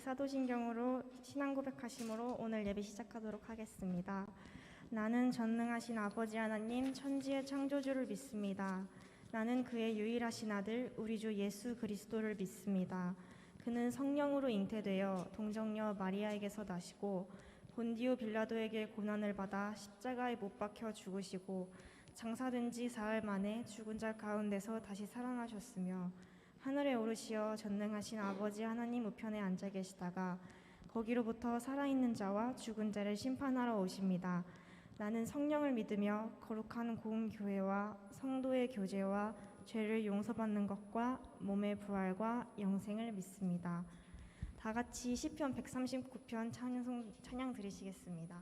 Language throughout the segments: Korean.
사도신경으로 신앙 고백하심으로 오늘 예배 시작하도록 하겠습니다. 나는 전능하신 아버지 하나님 천지의 창조주를 믿습니다. 나는 그의 유일하신 아들 우리 주 예수 그리스도를 믿습니다. 그는 성령으로 잉태되어 동정녀 마리아에게서 나시고 본디오 빌라도에게 고난을 받아 십자가에 못 박혀 죽으시고 장사된 지 사흘 만에 죽은 자 가운데서 다시 살아나셨으며 하늘에 오르시어 전능하신 아버지 하나님 우편에 앉아 계시다가 거기로부터 살아있는 자와 죽은 자를 심판하러 오십니다. 나는 성령을 믿으며 거룩한 고운 교회와 성도의 교제와 죄를 용서받는 것과 몸의 부활과 영생을 믿습니다. 다 같이 시편 139편 찬양 드리시겠습니다.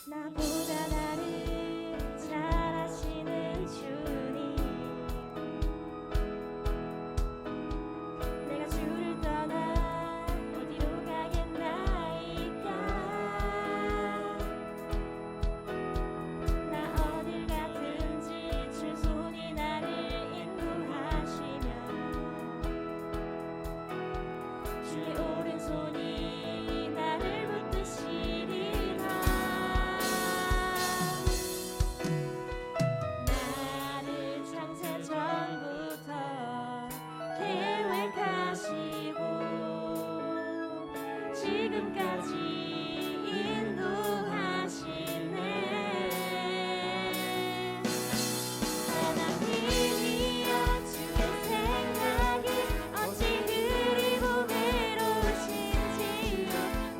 나보다 나를 잘 아시는 주님, 내가 주를 떠나 어디로 가겠나이까. 나 어딜 가든지 주 손이 나를 인도하시며 주의 오른손이 나를 붙드시리라. 나를 창세 전부터 계획하시고 지금까지 인도하시네. 하나님이여 주의 생각이 어찌 그리 보배로우신지요.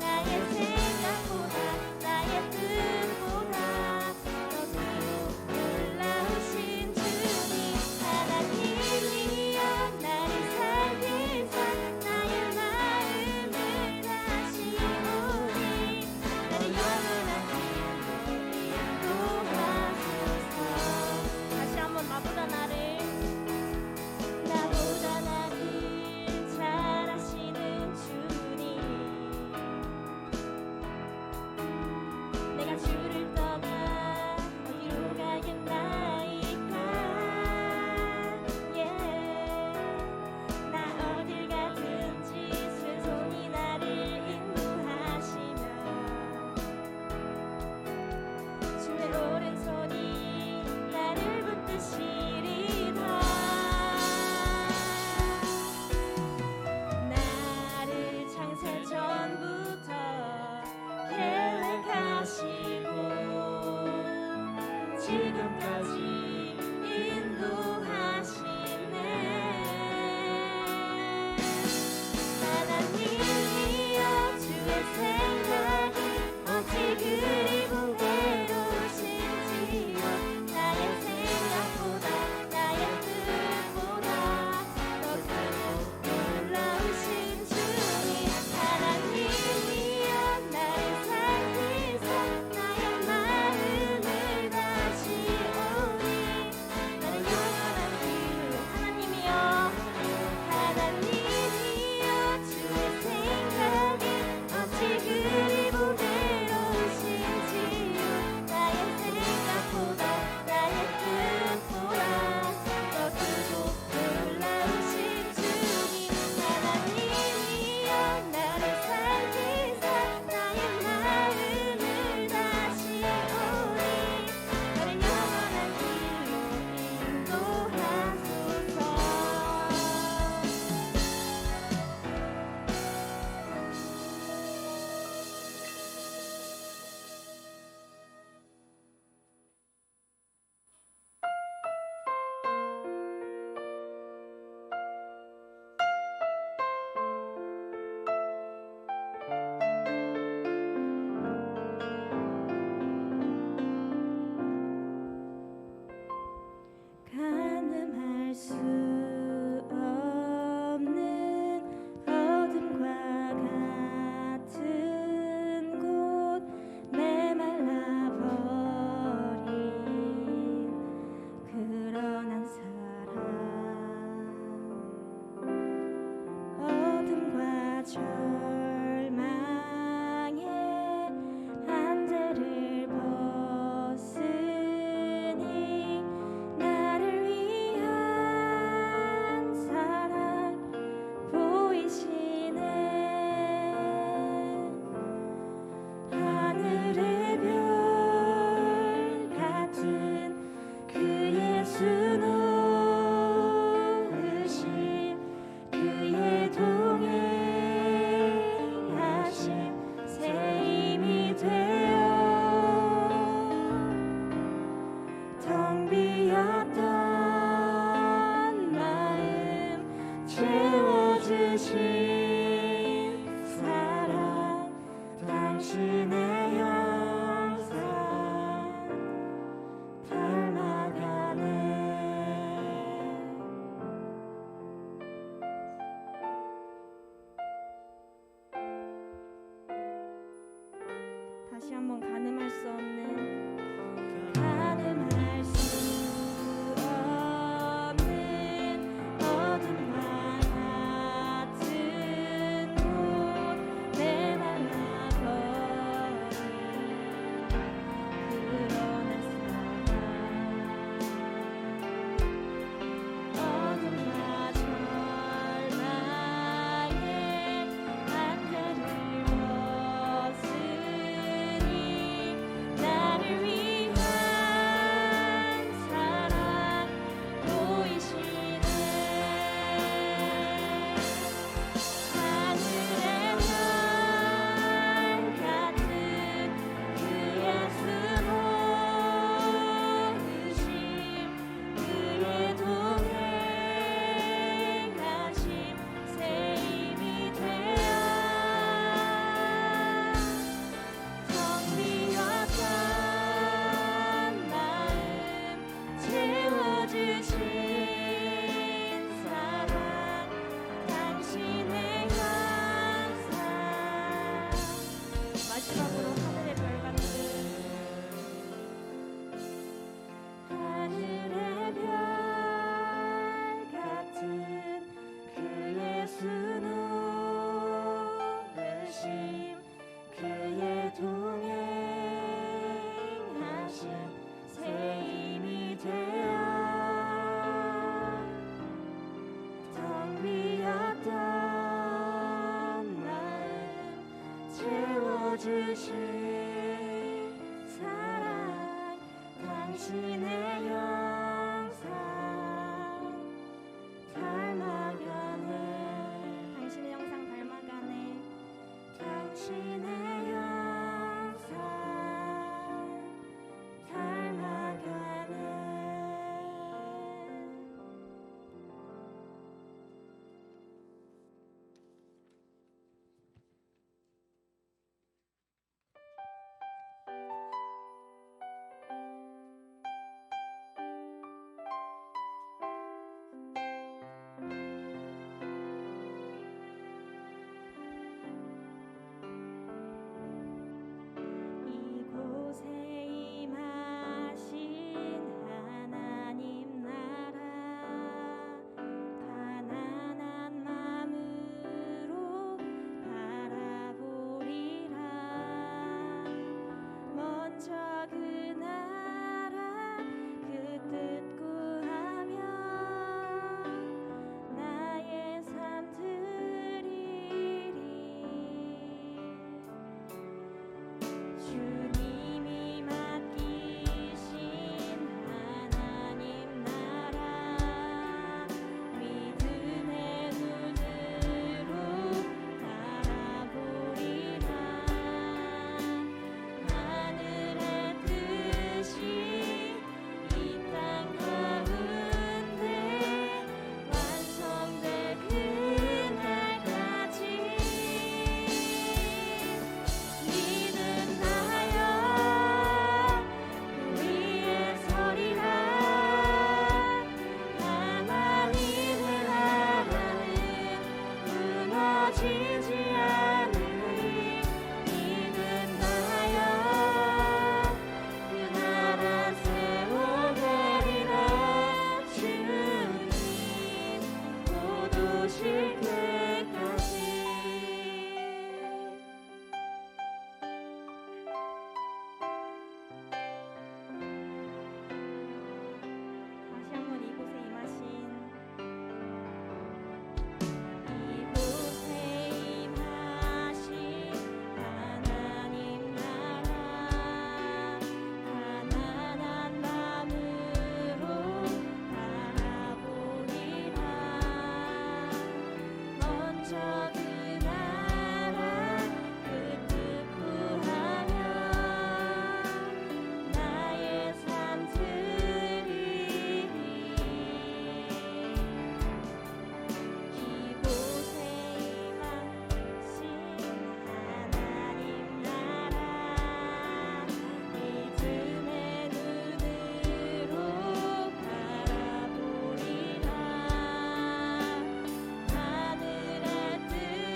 나의 생각보다 나의 뜻보다 더 크고 놀라우신 주님. 하나님이여 나를 살리사 나의 마음을 다시오니 나를 영원한 길로 인도하소서. 다시 한번 나보다 나를 잘 아시는 주님, 내가 주를 떠나 어디로 가겠나이까. 나 어딜 가든지 새 손이 나를 인도하시며 주의 오른손이 나를 붙드시리라. 나를 창세 전부터 계획하시고 지금까지 인도하시네. 하나님이여 주의 생각이 어찌 그리 보배로우신지요. 나의 생각보다 나의 뜻보다 더 크고 놀라우신 주님. 하나님이여 나를 살리사 나의 마음을 다시오니 나는 영원한 길로. 하나님이여 주의 생각이 어찌 그리 보배로우신지요. 나의 생각보다 나의 뜻보다 더 크고 놀라우신 주님. 하나님이여 나를 살리사 나의 마음을 다시오니 나를 영원한 길로 인도하소서. 가늠할 수 없는 어둠과 같은 곳, 메말라 버린 그런 한 사람, 어둠과 절망에 안대를 벗으니 나를 위한 사랑. 다시 한번 가늠할 수 없는 가늠할 수 없는 어둠과 같은 곳 메말라버린 그런 햇살아 어둠과 절망의 안개를 벗으니 나를 위한 사랑 보이시네 하늘의 별 같은 그의 수고으심 그의 동행하심 새 힘이 되어 텅 비었던 마음 채워주신 사랑 당신의 항상 마지막으로 하늘의 별 같은 하늘의 별 같은 그의 수놓으심 그의 동행하심 새 힘이 되어 텅 비었던 마음 채워주신 사랑 당신의 영상 닮아가네 당신의 영상 닮아가네 당신의 영상 닮아가네 이곳에 임하신 하나님 나라 가난한 마음으로 바라보리라 먼저 그 나라 그 뜻 구하며 나의 삶 드리리 주님이 맡기신 하나님 나라 믿음의 눈으로 바라보리라 하늘의 뜻이 이 땅 가운데 완성될 그날까지 믿음하여 그 위에 서리라 하나님을 알아는 무너지지 않으리 믿음하여 그 나라 세워가리라 주님 곧 오실 때까지 다시 한번 이곳에 임하신 이곳에 임하신 하나님 나라 가난한 마음으로 바라보리라 먼저 그 나라 그 뜻 구하며 나의 삶 드리리 이곳에 임하신 하나님 나라 믿음의 눈으로 바라보리라 하늘의 뜻이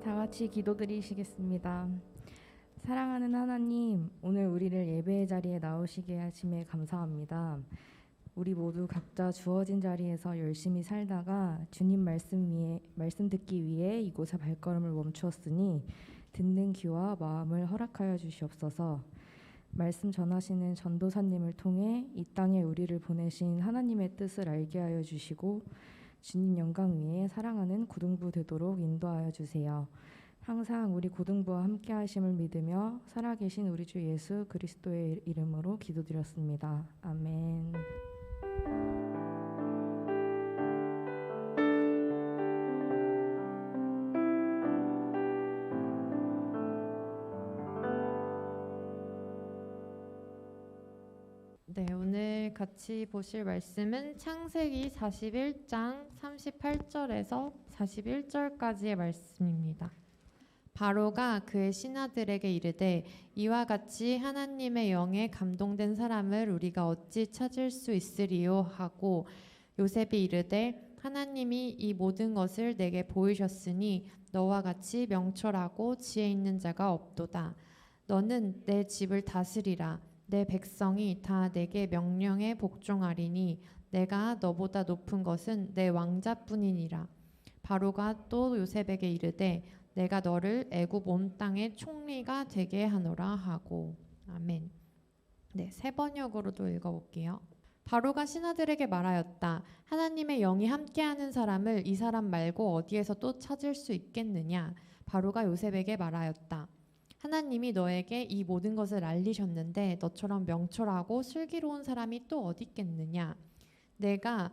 다 같이 기도드리시겠습니다. 사랑하는 하나님, 오늘 우리를 예배의 자리에 나오시게 하심에 감사합니다. 우리 모두 각자 주어진 자리에서 열심히 살다가 주님 말씀 듣기 위해 이곳에 발걸음을 멈추었으니 듣는 귀와 마음을 허락하여 주시옵소서. 말씀 전하시는 전도사님을 통해 이 땅에 우리를 보내신 하나님의 뜻을 알게 하여 주시고 주님 영광 위에 사랑하는 고등부 되도록 인도하여 주세요. 항상 우리 고등부와 함께 하심을 믿으며 살아계신 우리 주 예수 그리스도의 이름으로 기도드렸습니다. 아멘. 네, 오늘 같이 보실 말씀은 창세기 41장 38절에서 41절까지의 말씀입니다. 바로가 그의 신하들에게 이르되 이와 같이 하나님의 영에 감동된 사람을 우리가 어찌 찾을 수 있으리요 하고 요셉이 이르되 하나님이 이 모든 것을 내게 보이셨으니 너와 같이 명철하고 지혜 있는 자가 없도다. 너는 내 집을 다스리라. 내 백성이 다 내게 명령에 복종하리니 내가 너보다 높은 것은 내 왕자뿐이니라. 바로가 또 요셉에게 이르되 내가 너를 애굽 온 땅의 총리가 되게 하노라 하고. 아멘. 네, 세 번역으로도 읽어볼게요. 바로가 신하들에게 말하였다. 하나님의 영이 함께하는 사람을 이 사람 말고 어디에서 또 찾을 수 있겠느냐. 바로가 요셉에게 말하였다. 하나님이 너에게 이 모든 것을 알리셨는데 너처럼 명철하고 슬기로운 사람이 또 어디 있겠느냐. 내가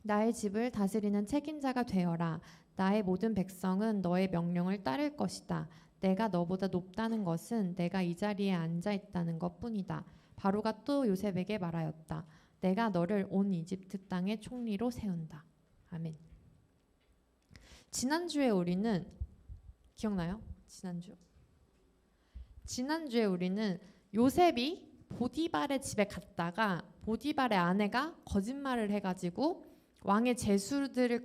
나의 집을 다스리는 책임자가 되어라. 나의 모든 백성은 너의 명령을 따를 것이다. 내가 너보다 높다는 것은 내가 이 자리에 앉아 있다는 것뿐이다. 바로가 또 요셉에게 말하였다. 내가 너를 온 이집트 땅의 총리로 세운다. 아멘. 지난주에 우리는 기억나요? 지난주에 우리는 요셉이 보디발의 집에 갔다가 보디발의 아내가 거짓말을 해가지고 왕의 제수들을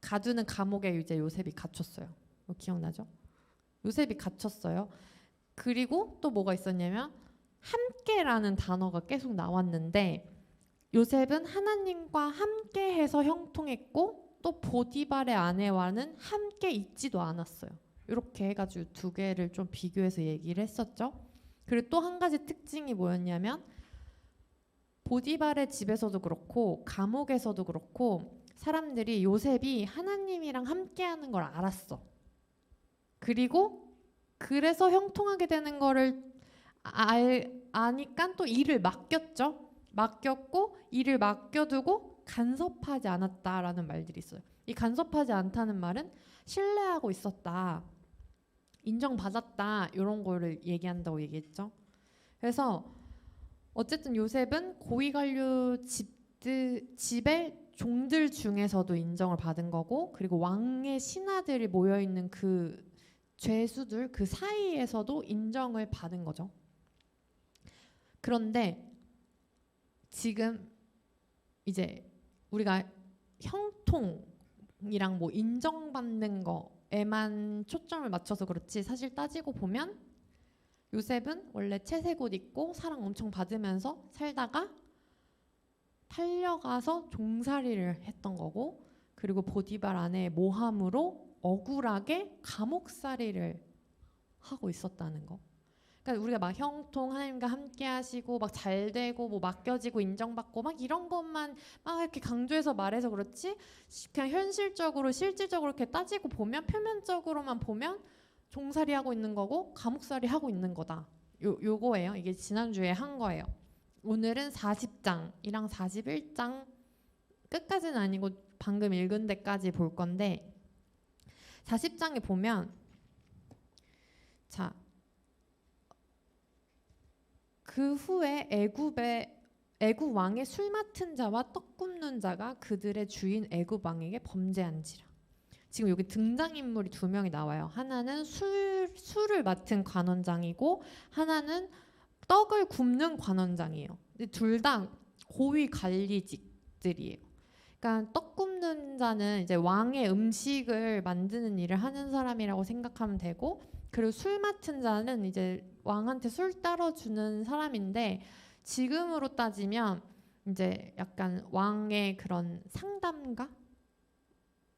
가두는 감옥에 이제 요셉이 갇혔어요. 기억나죠? 요셉이 갇혔어요. 그리고 또 뭐가 있었냐면 함께라는 단어가 계속 나왔는데 요셉은 하나님과 함께해서 형통했고 또 보디발의 아내와는 함께 있지도 않았어요. 이렇게 해가지고 두 개를 좀 비교해서 얘기를 했었죠. 그리고 또 한 가지 특징이 뭐였냐면 보디발의 집에서도 그렇고 감옥에서도 그렇고 사람들이 요셉이 하나님이랑 함께하는 걸 알았어. 그리고 그래서 형통하게 되는 거를 아니까 또 일을 맡겼죠. 맡겼고 일을 맡겨두고 간섭하지 않았다라는 말들이 있어요. 이 간섭하지 않다는 말은 신뢰하고 있었다, 인정받았다, 이런 거를 얘기한다고 얘기했죠. 그래서 어쨌든 요셉은 고위관료 집의 종들 중에서도 인정을 받은 거고, 그리고 왕의 신하들이 모여있는 그 죄수들 그 사이에서도 인정을 받은 거죠. 그런데 지금 이제 우리가 형통이랑 뭐 인정받는 거에만 초점을 맞춰서 그렇지, 사실 따지고 보면 요셉은 원래 채색 옷 입고 사랑 엄청 받으면서 살다가 팔려가서 종살이를 했던 거고, 그리고 보디발 아내의 모함으로 억울하게 감옥살이를 하고 있었다는 거. 그러니까 우리가 막 형통, 하나님과 함께 하시고 막 잘 되고 뭐 맡겨지고 인정받고 막 이런 것만 막 이렇게 강조해서 말해서 그렇지, 그냥 현실적으로 실질적으로 이렇게 따지고 보면, 표면적으로만 보면 종살이 하고 있는 거고 감옥살이 하고 있는 거다. 요거예요. 이게 지난주에 한 거예요. 오늘은 40장이랑 41장 끝까지는 아니고 방금 읽은 데까지 볼 건데, 40장에 보면 자, 그 후에 애굽 왕의 술 맡은 자와 떡 굽는 자가 그들의 주인 애굽 왕에게 범죄한지라. 지금 여기 등장인물이 두 명이 나와요. 하나는 술을 맡은 관원장이고 하나는 떡을 굽는 관원장이에요. 둘 다 고위 관리직들이에요. 그러니까 떡 굽는 굽는 자는 이제 왕의 음식을 만드는 일을 하는 사람이라고 생각하면 되고, 그리고 술 맡은 자는 이제 왕한테 술 따라주는 사람인데, 지금으로 따지면 이제 약간 왕의 그런 상담가?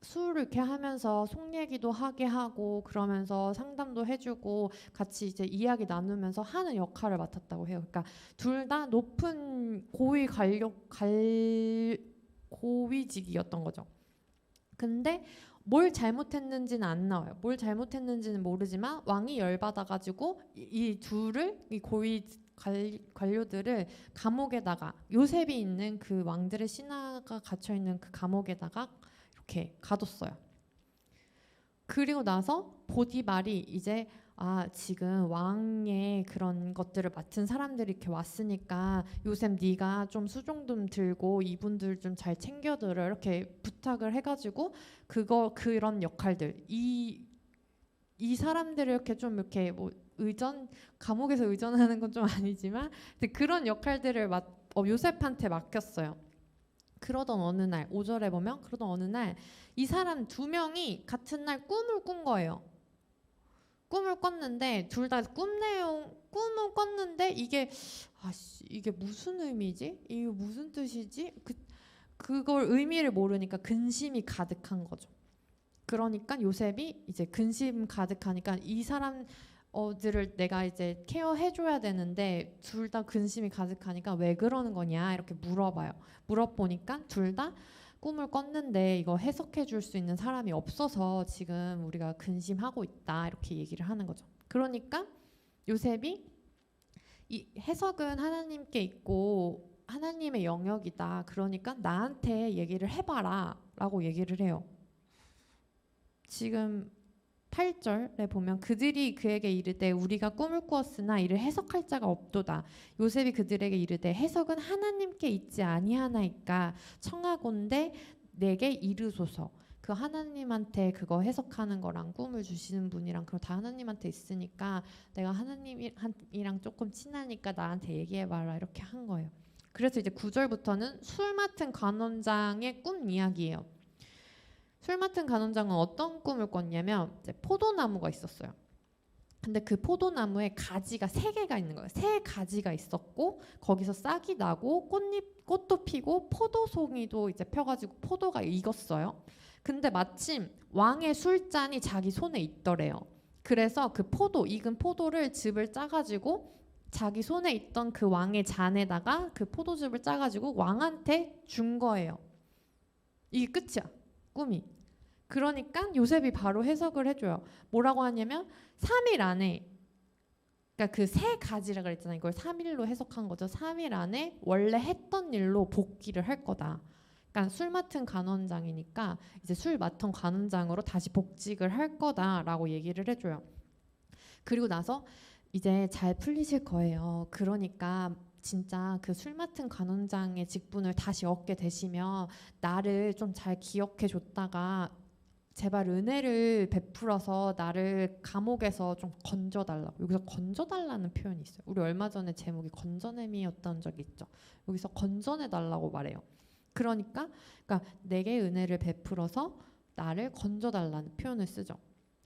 술을 이렇게 하면서 속 얘기도 하게 하고 그러면서 상담도 해주고 같이 이제 이야기 나누면서 하는 역할을 맡았다고 해요. 그러니까 둘 다 높은 고위직이었던 거죠. 근데 뭘 잘못했는지는 안 나와요. 뭘 잘못했는지는 모르지만 왕이 열받아가지고 이 둘을, 이 고위 관료들을 감옥에다가, 요셉이 있는 그 왕들의 신하가 갇혀 있는 그 감옥에다가 이렇게 가뒀어요. 그리고 나서 보디발이 이제 지금 왕의 그런 것들을 맡은 사람들이 이렇게 왔으니까 요셉 네가 좀 수종 좀 들고 이분들 좀 잘 챙겨들어, 이렇게 부탁을 해가지고 그런 역할들, 이 사람들을 이렇게 좀 이렇게 뭐 감옥에서 의전하는 건 좀 아니지만 그런 역할들을 요셉한테 맡겼어요. 그러던 어느 날, 5절에 보면 그러던 어느 날 이 사람 두 명이 같은 날 꿈을 꾼 거예요. 꿈을 꿨는데 둘 다 꿈을 꿨는데 이게 무슨 의미지? 이게 무슨 뜻이지? 그걸 의미를 모르니까 근심이 가득한 거죠. 그러니까 요셉이 이제 근심 가득하니까 이 사람들을 내가 이제 케어해줘야 되는데 둘 다 근심이 가득하니까 왜 그러는 거냐 이렇게 물어보니까 둘 다 꿈을 꿨는데 이거 해석해 줄 수 있는 사람이 없어서 지금 우리가 근심하고 있다 이렇게 얘기를 하는 거죠. 그러니까 요셉이 이 해석은 하나님께 있고 하나님의 영역이다. 그러니까 나한테 얘기를 해봐라 라고 얘기를 해요. 지금 8절에 보면 그들이 그에게 이르되 우리가 꿈을 꾸었으나 이를 해석할 자가 없도다. 요셉이 그들에게 이르되 해석은 하나님께 있지 아니하나이까 청하건대 내게 이르소서. 그 하나님한테 그거 해석하는 거랑 꿈을 주시는 분이랑 그거 다 하나님한테 있으니까 내가 하나님이랑 조금 친하니까 나한테 얘기해봐라 이렇게 한 거예요. 그래서 이제 9절부터는 술 맡은 간원장의 꿈 이야기예요. 술 맡은 간원장은 어떤 꿈을 꿨냐면 이제 포도나무가 있었어요. 근데 그 포도나무에 가지가 3개가 있는 거예요. 3가지가 있었고 거기서 싹이 나고 꽃도 피고 포도송이도 이제 펴가지고 포도가 익었어요. 근데 마침 왕의 술잔이 자기 손에 있더래요. 그래서 그 익은 포도를 즙을 짜가지고 자기 손에 있던 그 왕의 잔에다가 그 포도즙을 짜가지고 왕한테 준 거예요. 이게 끝이야. 꿈이. 그러니까 요셉이 바로 해석을 해줘요. 뭐라고 하냐면 3일 안에, 그러니까 그 3가지라 그랬잖아요. 이걸 3일로 해석한 거죠. 3일 안에 원래 했던 일로 복귀를 할 거다. 그러니까 술 맡은 간원장이니까 이제 술 맡은 간원장으로 다시 복직을 할 거다라고 얘기를 해줘요. 그리고 나서 이제 잘 풀리실 거예요. 그러니까 진짜 그 술 맡은 간원장의 직분을 다시 얻게 되시면 나를 좀 잘 기억해 줬다가 제발 은혜를 베풀어서 나를 감옥에서 좀 건져달라고. 여기서 건져달라는 표현이 있어요. 우리 얼마 전에 제목이 건져냄이었던 적이 있죠. 여기서 건져내달라고 말해요. 그러니까 내게 은혜를 베풀어서 나를 건져달라는 표현을 쓰죠.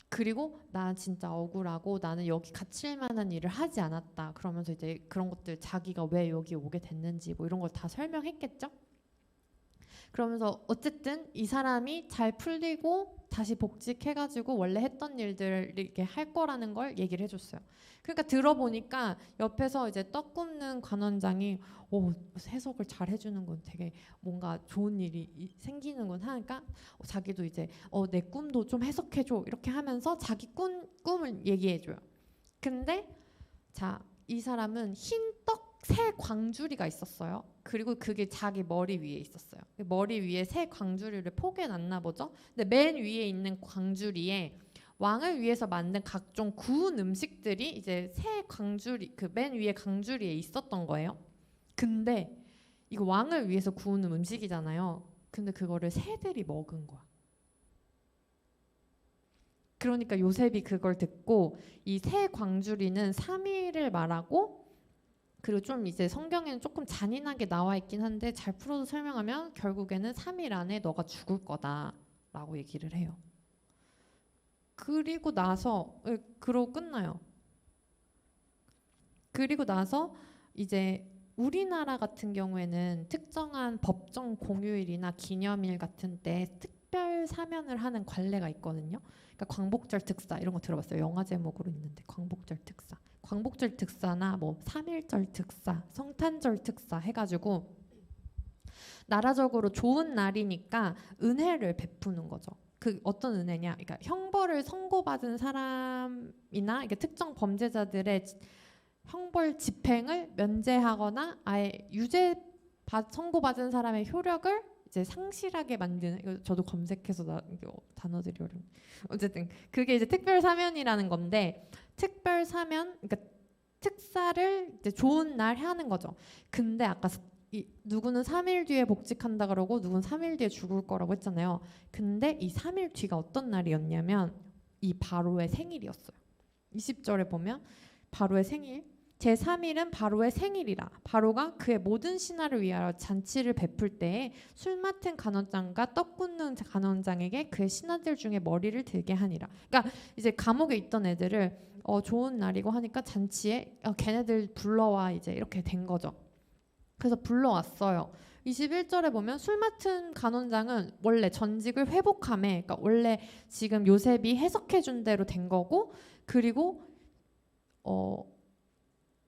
그리고 나 진짜 억울하고 나는 여기 갇힐 만한 일을 하지 않았다. 그러면서 이제 그런 것들 자기가 왜 여기 오게 됐는지 뭐 이런 걸 다 설명했겠죠. 그러면서 어쨌든 이 사람이 잘 풀리고 다시 복직해가지고 원래 했던 일들을 이렇게 할 거라는 걸 얘기를 해줬어요. 그러니까 들어보니까 옆에서 이제 떡 굽는 관원장이 해석을 잘 해주는 건 되게 뭔가 좋은 일이 생기는군 하니까 자기도 이제 내 꿈도 좀 해석해줘 이렇게 하면서 자기 꿈을 얘기해줘요. 근데 이 사람은 흰떡 3광주리가 있었어요. 그리고 그게 자기 머리 위에 있었어요. 머리 위에 3광주리를 포개놨나 보죠. 근데 맨 위에 있는 광주리에 왕을 위해서 만든 각종 구운 음식들이 이제 그 맨 위에 광주리에 있었던 거예요. 근데 이거 왕을 위해서 구운 음식이잖아요. 근데 그거를 새들이 먹은 거야. 그러니까 요셉이 그걸 듣고 이 3광주리는 3일을 말하고 그리고 좀 이제 성경에는 조금 잔인하게 나와 있긴 한데 잘 풀어서 설명하면 결국에는 3일 안에 너가 죽을 거다라고 얘기를 해요. 그리고 나서 그러고 끝나요. 그리고 나서 이제 우리나라 같은 경우에는 특정한 법정 공휴일이나 기념일 같은 때 특별 사면을 하는 관례가 있거든요. 그러니까 광복절 특사 이런 거 들어봤어요. 영화 제목으로 있는데 광복절 특사, 광복절 특사나 뭐 3.1절 특사, 성탄절 특사 해가지고 나라적으로 좋은 날이니까 은혜를 베푸는 거죠. 그 어떤 은혜냐? 그러니까 형벌을 선고받은 사람이나 이게 특정 범죄자들의 형벌 집행을 면제하거나 아예 선고받은 사람의 효력을 이제 상실하게 만드는, 이거 저도 검색해서 이거 단어들이 어려워. 어쨌든 그게 이제 특별 사면이라는 건데, 특별 사면, 그러니까 특사를 이제 좋은 날 하는 거죠. 근데 아까 누구는 3일 뒤에 복직한다 그러고 누구는 3일 뒤에 죽을 거라고 했잖아요. 근데 이 3일 뒤가 어떤 날이었냐면 이 바로의 생일이었어요. 20절에 보면 바로의 생일, 제3일은 바로의 생일이라 바로가 그의 모든 신하를 위하여 잔치를 베풀 때에 술 맡은 간원장과 떡 굽는 간원장에게 그의 신하들 중에 머리를 들게 하니라. 그러니까 이제 감옥에 있던 애들을 좋은 날이고 하니까 잔치에 걔네들 불러와, 이제 이렇게 된 거죠. 그래서 불러왔어요. 21절에 보면 술 맡은 간원장은 원래 전직을 회복함에, 그러니까 원래 지금 요셉이 해석해 준 대로 된 거고, 그리고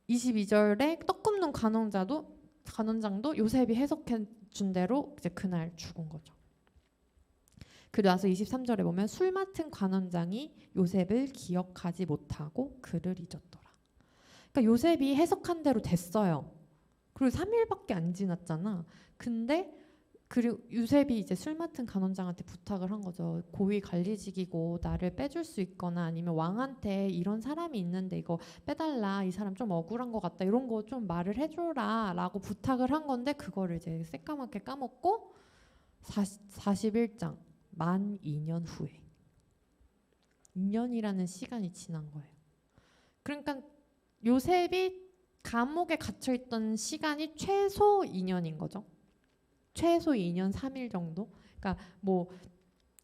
22절에 떡 굽는 간원장도 요셉이 해석해 준 대로 이제 그날 죽은 거죠. 그리고 나서 23절에 보면 술 맡은 간원장이 요셉을 기억하지 못하고 그를 잊었더라. 그러니까 요셉이 해석한 대로 됐어요. 그리고 3일밖에 안 지났잖아. 근데 그리고 요셉이 이제 술 맡은 간원장한테 부탁을 한 거죠. 고위 관리직이고 나를 빼줄 수 있거나 아니면 왕한테 이런 사람이 있는데 이거 빼달라, 이 사람 좀 억울한 것 같다, 이런 거 좀 말을 해줘라 라고 부탁을 한 건데, 그거를 이제 새까맣게 까먹고 41장 만 2년 후에 2년이라는 시간이 지난 거예요. 그러니까 요셉이 감옥에 갇혀있던 시간이 최소 2년인 거죠. 최소 2년 3일 정도. 그러니까 뭐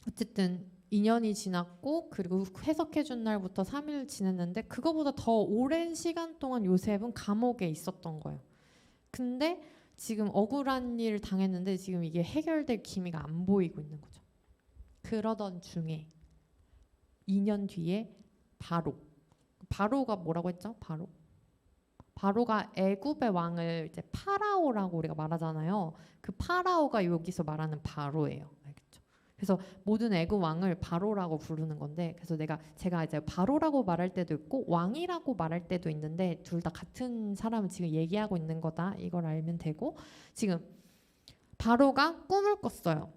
어쨌든 2년이 지났고, 그리고 해석해준 날부터 3일 지냈는데 그거보다 더 오랜 시간 동안 요셉은 감옥에 있었던 거예요. 근데 지금 억울한 일을 당했는데 지금 이게 해결될 기미가 안 보이고 있는 거죠. 그러던 중에 2년 뒤에 바로가 뭐라고 했죠? 바로가 애굽의 왕을 이제 파라오라고 우리가 말하잖아요. 그 파라오가 여기서 말하는 바로예요. 알겠죠? 그래서 모든 애굽 왕을 바로라고 부르는 건데, 그래서 제가 이제 바로라고 말할 때도 있고 왕이라고 말할 때도 있는데 둘 다 같은 사람을 지금 얘기하고 있는 거다, 이걸 알면 되고, 지금 바로가 꿈을 꿨어요.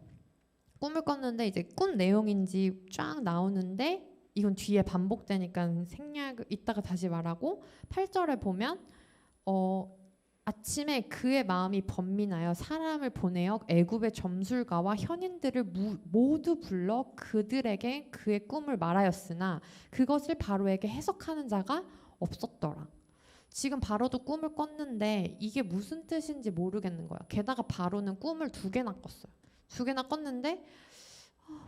꿈을 꿨는데 이제 꿈 내용인지 쫙 나오는데 이건 뒤에 반복되니까 생략 이따가 다시 말하고, 8절에 보면 아침에 그의 마음이 번민하여 사람을 보내어 애굽의 점술가와 현인들을 모두 불러 그들에게 그의 꿈을 말하였으나 그것을 바로에게 해석하는 자가 없었더라. 지금 바로도 꿈을 꿨는데 이게 무슨 뜻인지 모르겠는 거야. 게다가 바로는 꿈을 2개나 꿨어요. 2개나 꿨는데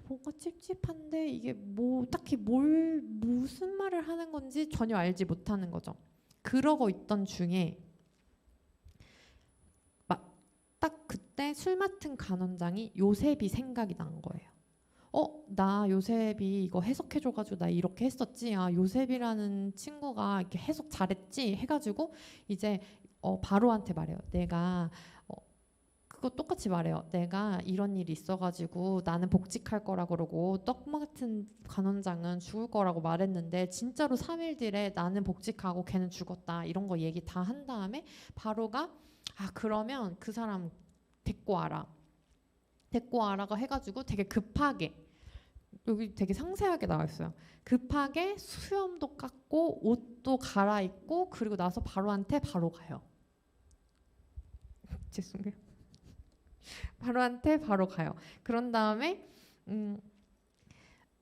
뭔가 찝찝한데 이게 뭐 딱히 무슨 말을 하는 건지 전혀 알지 못하는 거죠. 그러고 있던 중에 딱 그때 술 맡은 간원장이 요셉이 생각이 난 거예요. 나 요셉이 이거 해석해줘가지고 나 이렇게 했었지. 요셉이라는 친구가 이렇게 해석 잘했지 해가지고 이제 바로한테 말해요. 내가 그거 똑같이 말해요. 내가 이런 일이 있어가지고 나는 복직할 거라 그러고 떡 맡은 간원장은 죽을 거라고 말했는데 진짜로 3일 뒤에 나는 복직하고 걔는 죽었다, 이런 거 얘기 다 한 다음에 바로가 그러면 그 사람 데리고 와라가 해가지고 되게 급하게, 여기 되게 상세하게 나와 있어요. 급하게 수염도 깎고 옷도 갈아입고 그리고 나서 바로한테 바로 가요. 죄송해요. 바로한테 바로 가요. 그런 다음에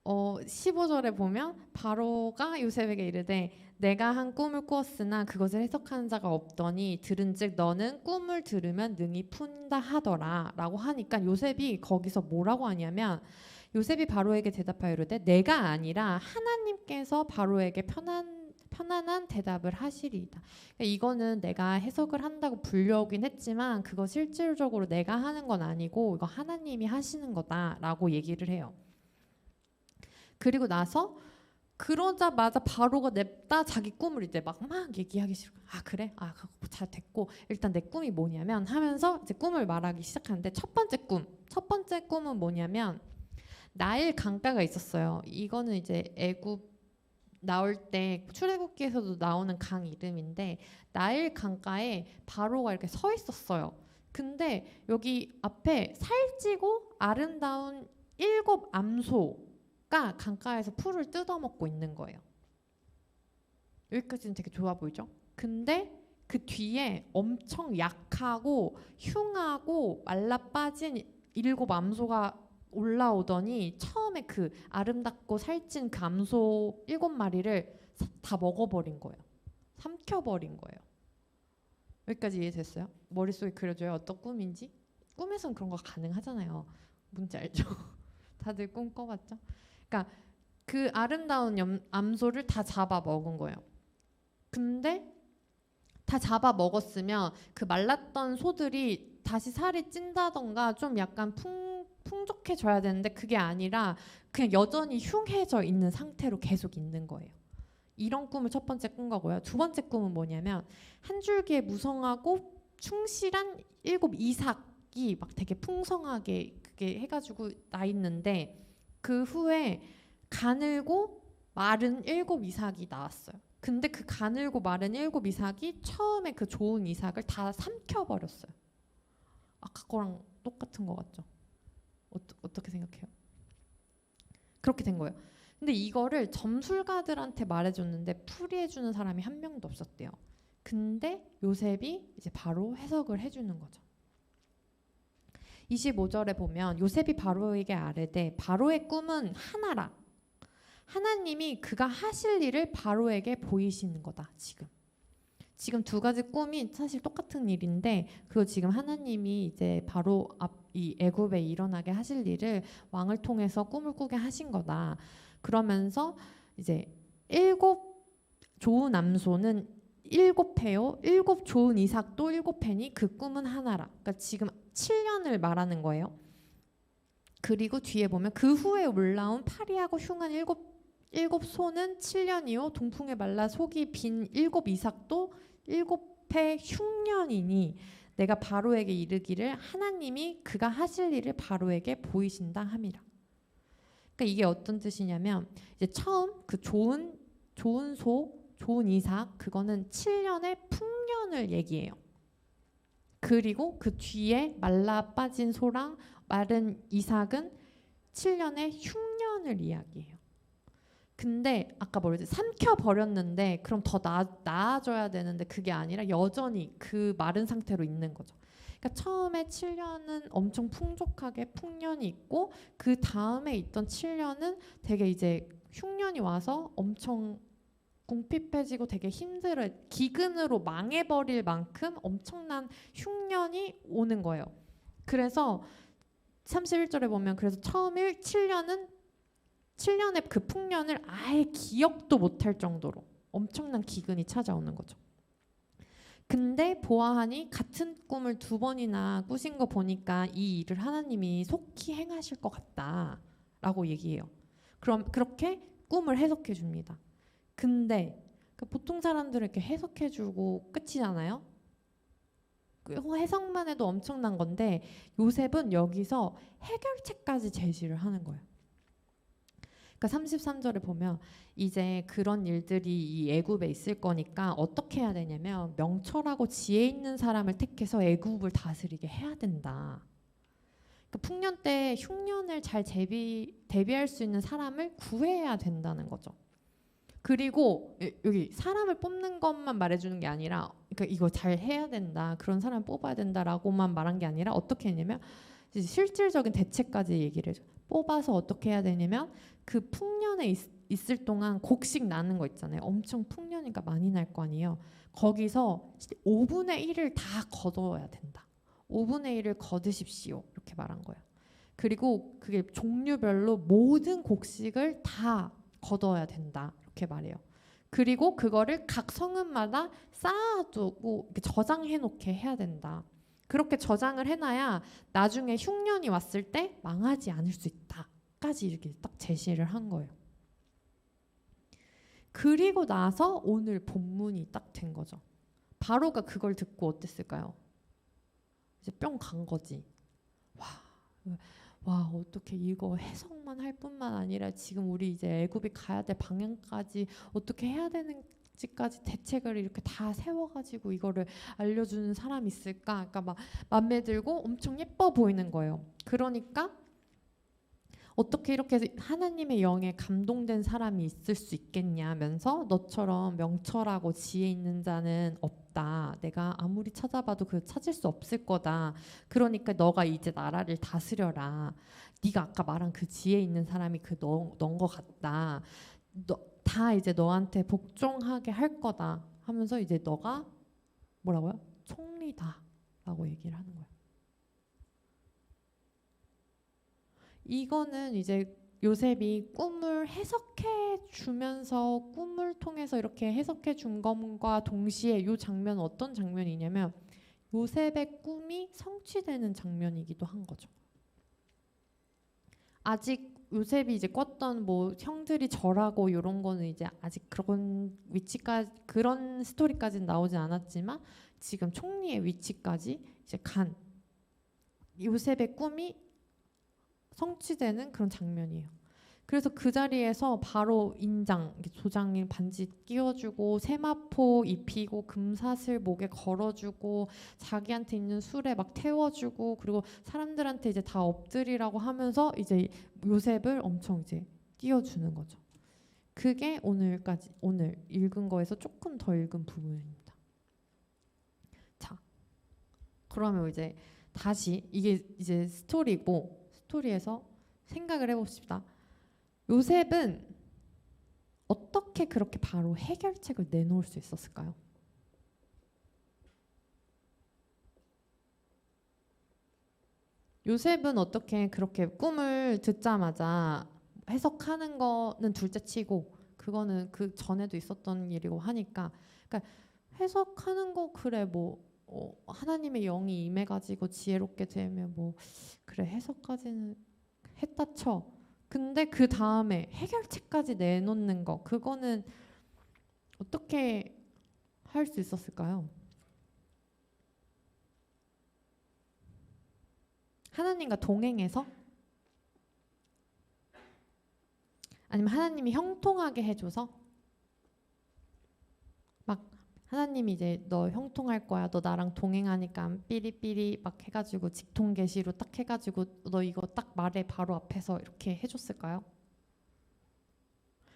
15절에 보면 바로가 요셉에게 이르되 내가 한 꿈을 꾸었으나 그것을 해석하는 자가 없더니 들은즉 너는 꿈을 들으면 능히 푼다 하더라 라고 하니까 요셉이 거기서 뭐라고 하냐면 요셉이 바로에게 대답하여 이르되 내가 아니라 하나님께서 바로에게 편안한 대답을 하시리이다. 그러니까 이거는 내가 해석을 한다고 불려오긴 했지만 그거 실질적으로 내가 하는 건 아니고 이거 하나님이 하시는 거다라고 얘기를 해요. 그리고 나서 그러자마자 바로가 냅다 자기 꿈을 이제 막 얘기하기 싫어. 아 그래? 아 그거 잘 됐고 일단 내 꿈이 뭐냐면 하면서 이제 꿈을 말하기 시작하는데 첫 번째 꿈은 뭐냐면 나일 강가가 있었어요. 이거는 이제 애굽 나올 때 출애굽기에서도 나오는 강 이름인데 나일 강가에 바로가 이렇게 서 있었어요. 근데 여기 앞에 살찌고 아름다운 7 암소가 강가에서 풀을 뜯어먹고 있는 거예요. 여기까지는 되게 좋아 보이죠? 근데 그 뒤에 엄청 약하고 흉하고 말라빠진 7 암소가 올라오더니 처음에 그 아름답고 살찐 그 암소 7마리를 다 먹어버린 거예요. 삼켜버린 거예요. 여기까지 이해됐어요? 머릿속에 그려져요? 어떤 꿈인지? 꿈에선 그런 거 가능하잖아요. 뭔지 알죠? 다들 꿈 꿔봤죠? 그러니까 그 아름다운 암소를 다 잡아 먹은 거예요. 근데 다 잡아 먹었으면 그 말랐던 소들이 다시 살이 찐다던가 좀 약간 풍족해져야 되는데 그게 아니라 그냥 여전히 흉해져 있는 상태로 계속 있는 거예요. 이런 꿈을 첫 번째 꾼 거고요. 두 번째 꿈은 뭐냐면 한 줄기에 무성하고 충실한 7 이삭이 막 되게 풍성하게 그게 해가지고 나 있는데 그 후에 가늘고 마른 7 이삭이 나왔어요. 근데 그 가늘고 마른 7 이삭이 처음에 그 좋은 이삭을 다 삼켜버렸어요. 아까 거랑 똑같은 거 같죠? 어떻게 생각해요? 그렇게 된 거예요. 근데 이거를 점술가들한테 말해줬는데 풀이해주는 사람이 한 명도 없었대요. 근데 요셉이 이제 바로 해석을 해주는 거죠. 25절에 보면 요셉이 바로에게 아뢰되 바로의 꿈은 하나라. 하나님이 그가 하실 일을 바로에게 보이시는 거다. 지금 두 가지 꿈이 사실 똑같은 일인데 그거 지금 하나님이 이제 바로 이 애굽에 일어나게 하실 일을 왕을 통해서 꿈을 꾸게 하신 거다. 그러면서 이제 7 좋은 암소는 7회요. 7 좋은 이삭도 7회니 그 꿈은 하나라. 그러니까 지금 7년을 말하는 거예요. 그리고 뒤에 보면 그 후에 올라온 파리하고 흉한 7 소는 7년이요. 동풍에 말라 속이 빈 7 이삭도 7회 흉년이니 내가 바로에게 이르기를 하나님이 그가 하실 일을 바로에게 보이신다 함이라. 그러니까 이게 어떤 뜻이냐면 이제 처음 그 좋은 소, 좋은 이삭 그거는 7년의 풍년을 얘기해요. 그리고 그 뒤에 말라 빠진 소랑 마른 이삭은 7년의 흉년을 이야기해요. 근데 아까 뭐랬지? 삼켜버렸는데 그럼 더 나아져야 되는데 그게 아니라 여전히 그 마른 상태로 있는 거죠. 그러니까 처음에 7년은 엄청 풍족하게 풍년이 있고 그 다음에 있던 7년은 되게 이제 흉년이 와서 엄청 궁핍해지고 되게 힘들어 기근으로 망해버릴 만큼 엄청난 흉년이 오는 거예요. 그래서 31절에 보면 그래서 처음 7년의 그 풍년을 아예 기억도 못할 정도로 엄청난 기근이 찾아오는 거죠. 근데 보아하니 같은 꿈을 2번이나 꾸신 거 보니까 이 일을 하나님이 속히 행하실 것 같다라고 얘기해요. 그럼 그렇게 꿈을 해석해 줍니다. 근데 보통 사람들은 이렇게 해석해 주고 끝이잖아요. 그 해석만 해도 엄청난 건데 요셉은 여기서 해결책까지 제시를 하는 거예요. 그러니까 33절에 보면 이제 그런 일들이 이 애굽에 있을 거니까 어떻게 해야 되냐면 명철하고 지혜 있는 사람을 택해서 애굽을 다스리게 해야 된다. 그러니까 풍년 때 흉년을 잘 대비할 수 있는 사람을 구해야 된다는 거죠. 그리고 여기 사람을 뽑는 것만 말해주는 게 아니라 그러니까 이거 잘 해야 된다. 그런 사람 뽑아야 된다라고만 말한 게 아니라 어떻게 했냐면 실질적인 대책까지 얘기를 해줘. 뽑아서 어떻게 해야 되냐면 그 풍년에 있을 동안 곡식 나는 거 있잖아요. 엄청 풍년이니까 많이 날 거 아니에요. 거기서 5분의 1을 다 거둬야 된다. 5분의 1을 거두십시오. 이렇게 말한 거예요. 그리고 그게 종류별로 모든 곡식을 다 거둬야 된다. 이렇게 말해요. 그리고 그거를 각 성읍마다 쌓아두고 이렇게 저장해 놓게 해야 된다. 그렇게 저장을 해놔야 나중에 흉년이 왔을 때 망하지 않을 수 있다까지 이렇게 딱 제시를 한 거예요. 그리고 나서 오늘 본문이 딱 된 거죠. 바로가 그걸 듣고 어땠을까요? 이제 뿅 간 거지. 와 어떻게 이거 해석만 할 뿐만 아니라 지금 우리 이제 애굽이 가야 될 방향까지 어떻게 해야 되는지까지 대책을 이렇게 다 세워가지고 이거를 알려주는 사람이 있을까? 그러니까 막 맘에 들고 엄청 예뻐 보이는 거예요. 그러니까 어떻게 이렇게 하나님의 영에 감동된 사람이 있을 수 있겠냐면서 너처럼 명철하고 지혜 있는 자는 없다. 내가 아무리 찾아봐도 그 찾을 수 없을 거다. 그러니까 너가 이제 나라를 다스려라. 네가 아까 말한 그 지혜 있는 사람이 넌 거 같다. 다 이제 너한테 복종하게 할 거다 하면서 이제 너가 뭐라고요? 총리다 라고 얘기를 하는 거예요. 이거는 이제 요셉이 꿈을 해석해 주면서 꿈을 통해서 이렇게 해석해 준 것과 동시에 이 장면은 어떤 장면이냐면 요셉의 꿈이 성취되는 장면이기도 한 거죠. 아직 요셉이 이제 꿨던 뭐 형들이 절하고 이런 거는 이제 아직 그런 위치까지 그런 스토리까지는 나오지 않았지만 지금 총리의 위치까지 이제 간 요셉의 꿈이 성취되는 그런 장면이에요. 그래서 그 자리에서 바로 인장, 조장님 반지 끼워주고 세마포 입히고 금사슬 목에 걸어주고 자기한테 있는 술에 막 태워주고 그리고 사람들한테 이제 다 엎드리라고 하면서 이제 요셉을 엄청 이제 띄워주는 거죠. 그게 오늘 읽은 거에서 조금 더 읽은 부분입니다. 자, 그러면 이제 다시 이게 이제 스토리에서 생각을 해봅시다. 요셉은 어떻게 그렇게 바로 해결책을 내놓을 수 있었을까요? 요셉은 어떻게 그렇게 꿈을 듣자마자 해석하는 거는 둘째치고 그거는 그 전에도 있었던 일이고 하니까 그러니까 해석하는 거 그래 뭐 하나님의 영이 임해가지고 지혜롭게 되면 뭐 그래 해석까지는 했다 쳐. 근데 그 다음에 해결책까지 내놓는 거 그거는 어떻게 할 수 있었을까요? 하나님과 동행해서? 아니면 하나님이 형통하게 해줘서? 막 하나님이 이제 너 형통할 거야. 너 나랑 동행하니까 삐리삐리 막 해가지고 직통계시로 딱 해가지고 너 이거 딱 말해 바로 앞에서 이렇게 해줬을까요?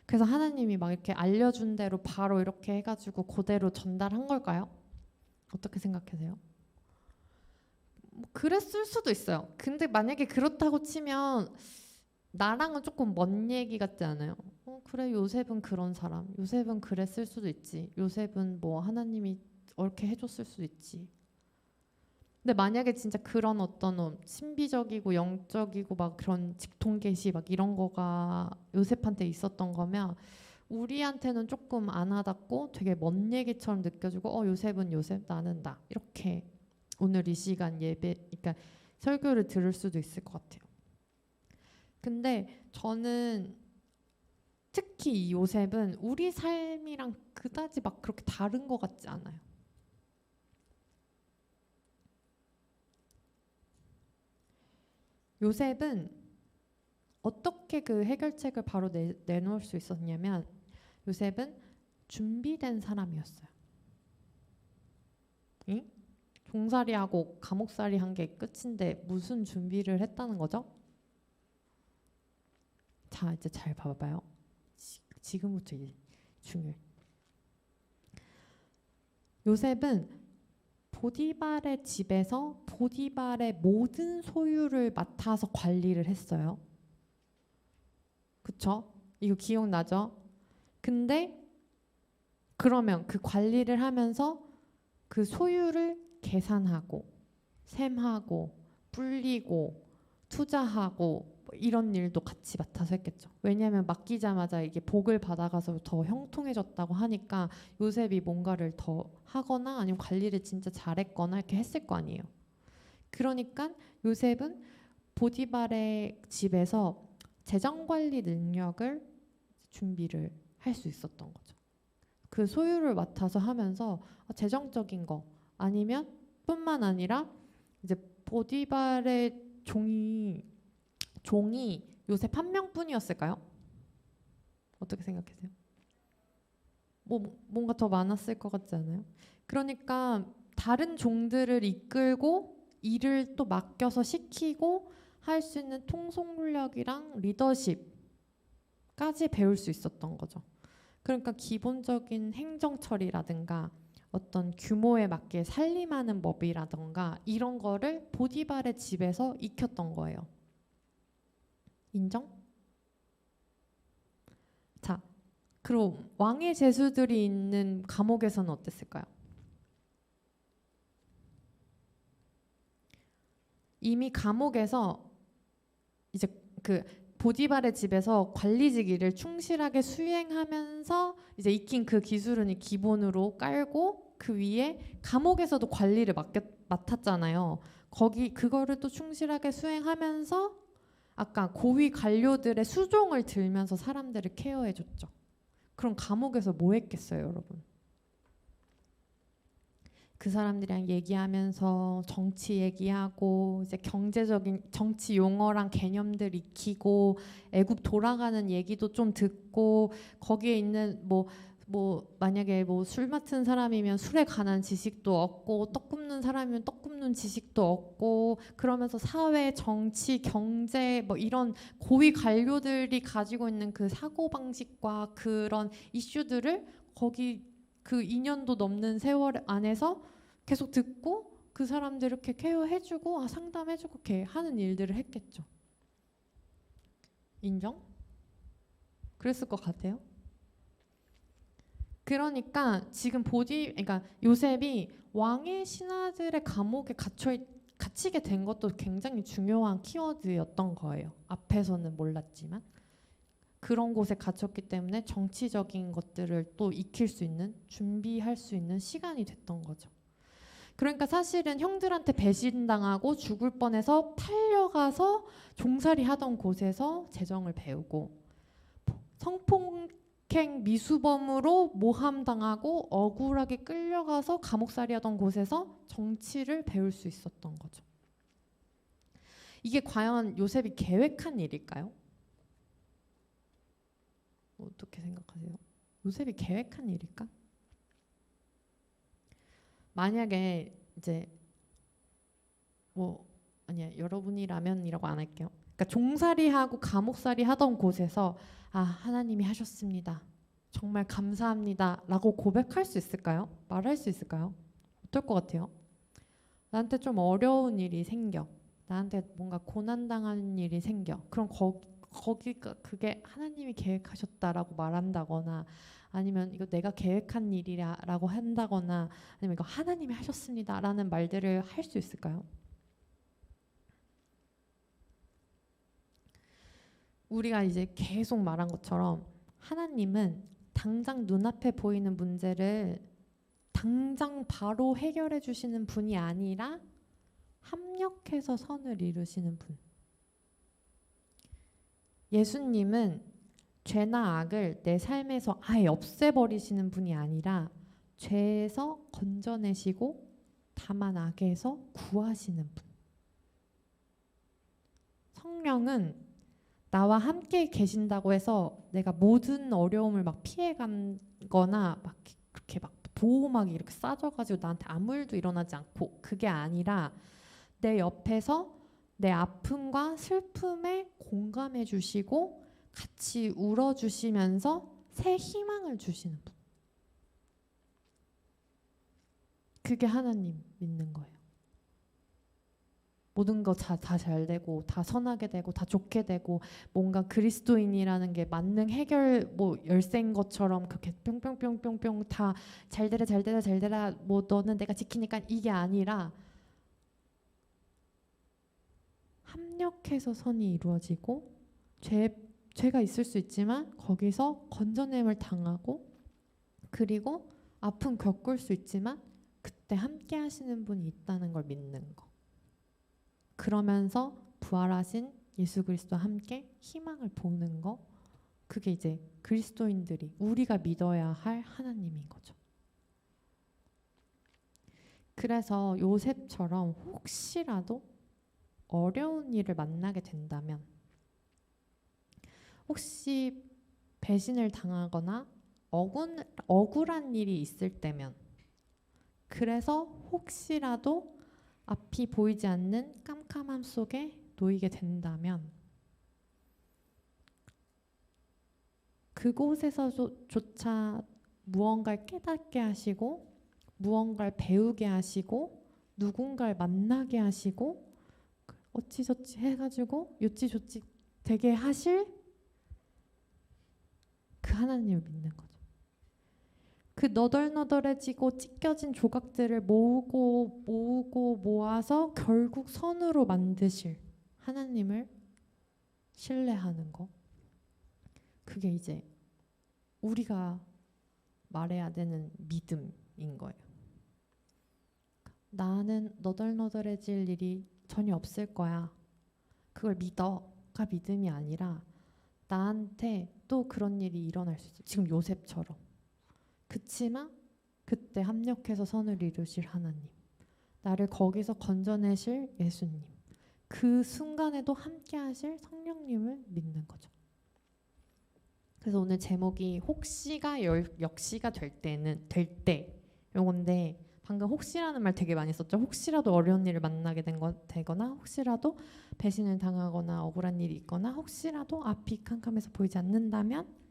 그래서 하나님이 막 이렇게 알려준 대로 바로 이렇게 해가지고 그대로 전달한 걸까요? 어떻게 생각하세요? 뭐 그랬을 수도 있어요. 근데 만약에 그렇다고 치면 나랑은 조금 먼 얘기 같지 않아요? 그래 요셉은 그런 사람 요셉은 그랬을 수도 있지 요셉은 뭐 하나님이 옳게 해줬을 수도 있지 근데 만약에 진짜 그런 어떤 신비적이고 영적이고 막 그런 직통계시 막 이런 거가 요셉한테 있었던 거면 우리한테는 조금 안 와닿고 되게 먼 얘기처럼 느껴지고 요셉은 요셉 나는 나 이렇게 오늘 이 시간 예배 그러니까 설교를 들을 수도 있을 것 같아요. 근데 저는 특히 이 요셉은 우리 삶이랑 그다지 막 그렇게 다른 것 같지 않아요. 요셉은 어떻게 그 해결책을 바로 내놓을 수 있었냐면 요셉은 준비된 사람이었어요. 응? 종살이하고 감옥살이 한 게 끝인데 무슨 준비를 했다는 거죠? 자 이제 잘 봐봐요. 지금부터 이제 중요해. 요셉은 보디발의 집에서 보디발의 모든 소유를 맡아서 관리를 했어요. 그쵸? 이거 기억나죠? 근데 그러면 그 관리를 하면서 그 소유를 계산하고 셈하고 불리고 투자하고 뭐 이런 일도 같이 맡아서 했겠죠. 왜냐하면 맡기자마자 이게 복을 받아가서 더 형통해졌다고 하니까 요셉이 뭔가를 더 하거나 아니면 관리를 진짜 잘했거나 이렇게 했을 거 아니에요. 그러니까 요셉은 보디발의 집에서 재정관리 능력을 준비를 할 수 있었던 거죠. 그 소유를 맡아서 하면서 재정적인 거 아니면 뿐만 아니라 이제 보디발의 종이 요셉 한 명뿐이었을까요? 어떻게 생각하세요? 뭔가 더 많았을 것 같지 않아요? 그러니까 다른 종들을 이끌고 일을 또 맡겨서 시키고 할 수 있는 통솔력이랑 리더십까지 배울 수 있었던 거죠. 그러니까 기본적인 행정 처리라든가 어떤 규모에 맞게 살림하는 법이라든가 이런 거를 보디발의 집에서 익혔던 거예요. 인정? 자, 그럼 왕의 제수들이 있는 감옥에서는 어땠을까요? 이미 감옥에서 이제 그 보디발의 집에서 관리직 일을 충실하게 수행하면서 이제 익힌 그 기술은 기본으로 깔고 그 위에 감옥에서도 관리를 맡았잖아요. 그거를 또 충실하게 수행하면서 아까 고위 관료들의 수종을 들면서 사람들을 케어해줬죠. 그럼 감옥에서 뭐 했겠어요, 여러분? 그 사람들이랑 얘기하면서 정치 얘기하고 이제 경제적인 정치 용어랑 개념들 익히고 애국 돌아가는 얘기도 좀 듣고 거기에 있는 만약에 술 맡은 사람이면 술에 관한 지식도 얻고 떡 굽는 사람이면 떡 굽는 지식도 얻고 그러면서 사회, 정치, 경제 이런 고위 관료들이 가지고 있는 그 사고방식과 그런 이슈들을 거기 그 2년도 넘는 세월 안에서 계속 듣고 그 사람들 이렇게 케어해주고 상담해주고 이렇게 하는 일들을 했겠죠. 인정? 그랬을 것 같아요. 그러니까 지금 그러니까 요셉이 왕의 신하들의 감옥에 갇히게 된 것도 굉장히 중요한 키워드였던 거예요. 앞에서는 몰랐지만 그런 곳에 갇혔기 때문에 정치적인 것들을 또 익힐 수 있는 준비할 수 있는 시간이 됐던 거죠. 그러니까 사실은 형들한테 배신당하고 죽을 뻔해서 팔려가서 종살이 하던 곳에서 재정을 배우고 성폭행 미수범으로 모함당하고 억울하게 끌려가서 감옥살이 하던 곳에서 정치를 배울 수 있었던 거죠. 이게 과연 요셉이 계획한 일일까요? 어떻게 생각하세요? 요셉이 계획한 일일까? 만약에 이제 아니야 여러분이라면이라고 안 할게요. 그러니까 종살이하고 감옥살이 하던 곳에서 하나님이 하셨습니다. 정말 감사합니다. 라고 고백할 수 있을까요? 말할 수 있을까요? 어떨 것 같아요? 나한테 좀 어려운 일이 생겨. 나한테 뭔가 고난당하는 일이 생겨. 그럼 거기가 그게 하나님이 계획하셨다라고 말한다거나 아니면 이거 내가 계획한 일이라고 한다거나 아니면 이거 하나님이 하셨습니다라는 말들을 할 수 있을까요? 우리가 이제 계속 말한 것처럼 하나님은 당장 눈앞에 보이는 문제를 당장 바로 해결해 주시는 분이 아니라 합력해서 선을 이루시는 분. 예수님은 죄나 악을 내 삶에서 아예 없애버리시는 분이 아니라 죄에서 건져내시고 다만 악에서 구하시는 분. 성령은 나와 함께 계신다고 해서 내가 모든 어려움을 막 피해간거나 막 그렇게 막 보호막이 이렇게 싸져가지고 나한테 아무 일도 일어나지 않고 그게 아니라 내 옆에서 내 아픔과 슬픔에 공감해 주시고 같이 울어주시면서 새 희망을 주시는 분. 그게 하나님 믿는 거예요. 모든 거 다 잘 되고 다 선하게 되고 다 좋게 되고 뭔가 그리스도인이라는 게 만능 해결 뭐 열쇠인 것처럼 그렇게 뿅뿅뿅뿅뿅 다 잘 되라 잘 되라 잘 되라 뭐 너는 내가 지키니까 이게 아니라 합력해서 선이 이루어지고 죄가 있을 수 있지만 거기서 건져냄을 당하고 그리고 아픔 겪을 수 있지만 그때 함께 하시는 분이 있다는 걸 믿는 거. 그러면서 부활하신 예수 그리스도와 함께 희망을 보는 거. 그게 이제 그리스도인들이 우리가 믿어야 할 하나님인 거죠. 그래서 요셉처럼 혹시라도 어려운 일을 만나게 된다면 혹시 배신을 당하거나 억울한 일이 있을 때면 그래서 혹시라도 앞이 보이지 않는 깜깜함 속에 놓이게 된다면 그곳에서조차 무언가를 깨닫게 하시고 무언가를 배우게 하시고 누군가를 만나게 하시고 어찌저찌 해가지고 요찌조찌 되게 하실 그 하나님을 믿는 거죠. 그 너덜너덜해지고 찢겨진 조각들을 모으고 모아서 결국 선으로 만드실 하나님을 신뢰하는 거. 그게 이제 우리가 말해야 되는 믿음인 거예요. 나는 너덜너덜해질 일이 전혀 없을 거야. 그걸 믿어가 믿음이 아니라 나한테 또 그런 일이 일어날 수 있어. 지금 요셉처럼. 그치만 그때 합력해서 선을 이루실 하나님, 나를 거기서 건져내실 예수님, 그 순간에도 함께 하실 성령님을 믿는 거죠. 그래서 오늘 제목이 혹시가 역시가 될 때 요건데 방금 혹시라는 말 되게 많이 썼죠. 혹시라도 어려운 일을 만나게 되거나 혹시라도 배신을 당하거나 억울한 일이 있거나 혹시라도 앞이 캄캄해서 보이지 않는다면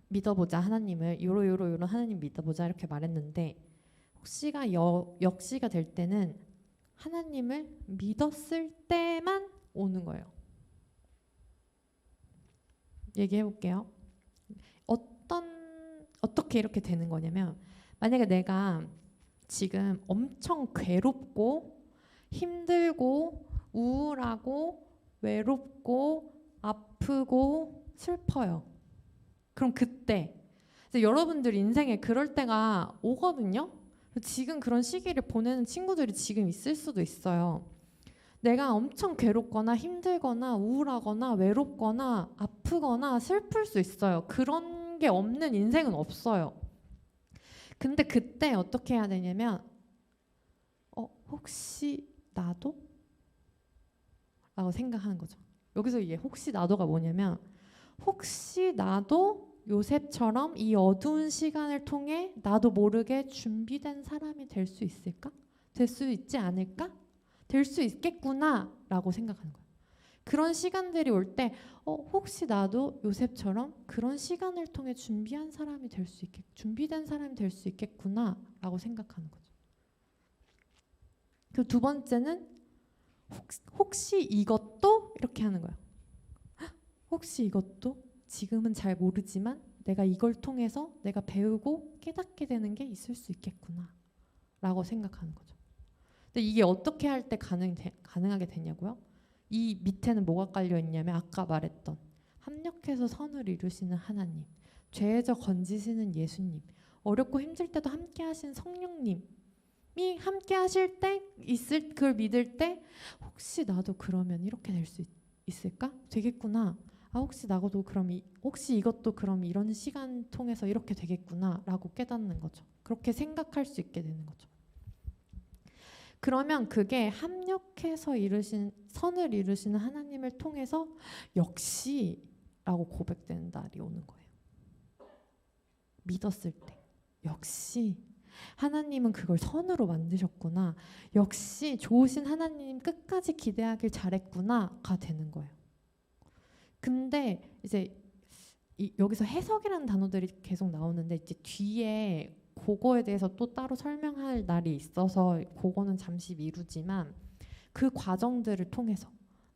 믿어보자 하나님을 요런 하나님 믿어보자 이렇게 말했는데 혹시가 역시가 될 때는 하나님을 믿었을 때만 오는 거예요. 얘기해 볼게요. 어떻게 이렇게 되는 거냐면 만약에 내가 지금 엄청 괴롭고 힘들고 우울하고 외롭고 아프고 슬퍼요. 그럼 그때 이제 여러분들 인생에 그럴 때가 오거든요. 지금 그런 시기를 보내는 친구들이 지금 있을 수도 있어요. 내가 엄청 괴롭거나 힘들거나 우울하거나 외롭거나 아프거나 슬플 수 있어요. 그런 게 없는 인생은 없어요. 근데 그때 어떻게 해야 되냐면 혹시 나도? 라고 생각하는 거죠. 여기서 이게 혹시 나도가 뭐냐면 혹시 나도 요셉처럼 이 어두운 시간을 통해 나도 모르게 준비된 사람이 될 수 있을까? 될 수 있지 않을까? 될 수 있겠구나 라고 생각하는 거예요. 그런 시간들이 올 때 혹시 나도 요셉처럼 그런 시간을 통해 준비된 사람이 될 수 있겠구나 라고 생각하는 거죠. 그 두 번째는 혹시 이것도 이렇게 하는 거예요. 혹시 이것도 지금은 잘 모르지만 내가 이걸 통해서 내가 배우고 깨닫게 되는 게 있을 수 있겠구나 라고 생각하는 거죠. 근데 이게 어떻게 할 때 가능하게 되냐고요? 이 밑에는 뭐가 깔려 있냐면 아까 말했던 합력해서 선을 이루시는 하나님, 죄에서 건지시는 예수님, 어렵고 힘들 때도 함께 하신 성령님이 함께 하실 때 그걸 믿을 때 혹시 나도 그러면 이렇게 될 수 있을까? 되겠구나. 혹시 이것도 그럼 이런 시간 통해서 이렇게 되겠구나 라고 깨닫는 거죠. 그렇게 생각할 수 있게 되는 거죠. 그러면 그게 합력해서 선을 이루시는 하나님을 통해서 역시 라고 고백되는 날이 오는 거예요. 믿었을 때 역시 하나님은 그걸 선으로 만드셨구나, 역시 좋으신 하나님 끝까지 기대하길 잘했구나가 되는 거예요. 근데 이제 여기서 해석이라는 단어들이 계속 나오는데 이제 뒤에 그거에 대해서 또 따로 설명할 날이 있어서 그거는 잠시 미루지만 그 과정들을 통해서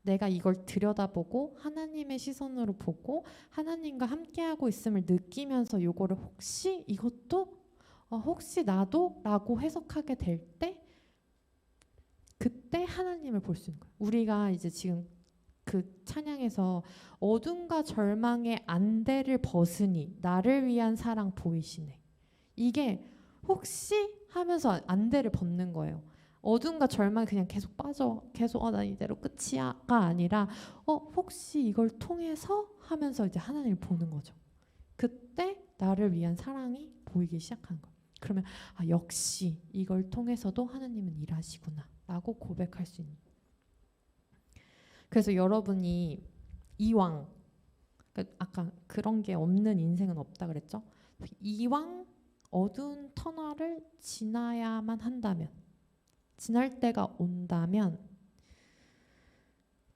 내가 이걸 들여다보고 하나님의 시선으로 보고 하나님과 함께하고 있음을 느끼면서 요거를 혹시 이것도 혹시 나도? 라고 해석하게 될 때 그때 하나님을 볼 수 있는 거예요. 우리가 이제 지금 그 찬양에서 어둠과 절망의 안대를 벗으니 나를 위한 사랑 보이시네. 이게 혹시 하면서 안대를 벗는 거예요. 어둠과 절망이 그냥 계속 빠져 계속 난 이대로 끝이야가 아니라 혹시 이걸 통해서 하면서 이제 하나님을 보는 거죠. 그때 나를 위한 사랑이 보이기 시작하는 거예요. 그러면 역시 이걸 통해서도 하나님은 일하시구나 라고 고백할 수 있는. 그래서 여러분이 이왕 아까 그런 게 없는 인생은 없다 그랬죠. 이왕 어두운 터널을 지나야만 한다면 지날 때가 온다면